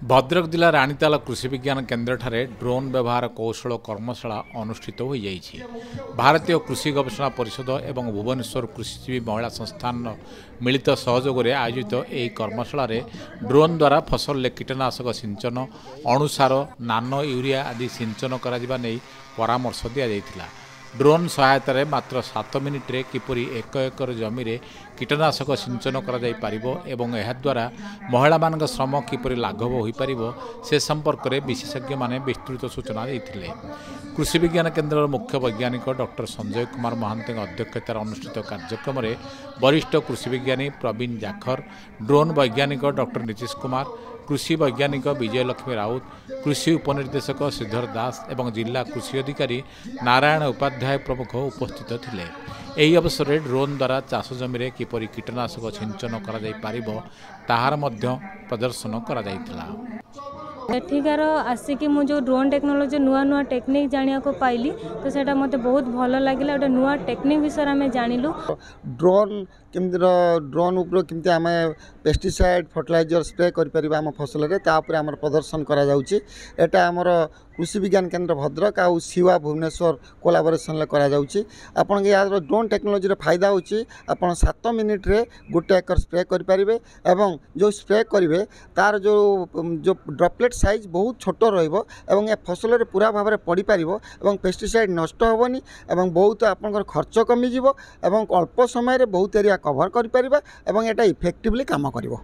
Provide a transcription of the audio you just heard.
भद्रक जिला राणीताल कृषि विज्ञान केन्द्र ठारे ड्रोन व्यवहार कौशल कर्मशाला अनुष्ठित हो जाइछि। भारतीय कृषि गवेषणा परिषद एवं भुवनेश्वर कृषिजीवी महिला संस्थान मिलित सहयोग में आयोजित यह कर्मशाला ड्रोन द्वारा फसल कीटनाशक सिंचन अणुसार नानो यूरिया आदि सिंचन करा नहीं परामर्श दि जाइथिला। ड्रोन सहायतार मात्र 7 मिनिट्रे किपरि 1 एकर जमी रे कीटनाशक सिंचन द्वारा महिला मान श्रम किपरि लाघव हो पारिबो से संपर्क में विशेषज्ञ माने विस्तृत सूचना देथिले। कृषि विज्ञान केन्द्र मुख्य वैज्ञानिक डॉक्टर संजय कुमार महांती अध्यक्षतार अनुष्ठित कार्यक्रम में वरिष्ठ कृषि विज्ञानी प्रवीण जाखर, ड्रोन वैज्ञानिक डॉक्टर नीतीश कुमार, कृषि वैज्ञानिक विजय लक्ष्मी राउत, कृषि उपनिर्देशक श्रीधर दास एवं जिला कृषि अधिकारी नारायण उपाध्याय प्रमुख उपस्थित थिले। एही अवसर में ड्रोन द्वारा चाष जमी किपरि कीटनाशक सिंचन ताहार मध्य प्रदर्शन करा जायतिला। एठिकार आसिकी मु जो ड्रोन टेक्नोलोजी नुआ नुआ टेक्निक जानिया को पाइली तो सेटा मते बहुत भल लागिला। ओटा नुआ टेक्निक विषय आमे जानिलु। ड्रोन उपर केमती आम पेस्टिसाइड फर्टिलाइजर स्प्रे कर आम फसल आम प्रदर्शन करा जाउची। एटा आमर कृषि विज्ञान केन्द्र भद्रक आउ सिवा भुवनेश्वर कोलाबोरेसन करा जाउची। आपन यार ड्रोन टेक्नोलोजी फायदा होची आपन 7 मिनिट रे 1 एकर स्प्रे कर पारिबे एवं जो स्प्रे करिवे तार जो ड्रॉपलेट साइज बहुत छोट रहिबो एवं ए फसल रे पूरा भाव में पड़ी पारिबो एवं पेस्टिसाइड नष्ट होबनी एवं बहुत आपनकर खर्च कमी जिवो एवं अल्प समय रे बहुत एरिया कवर कर पारिबा एवं एटा इफेक्टिवली काम करिवो।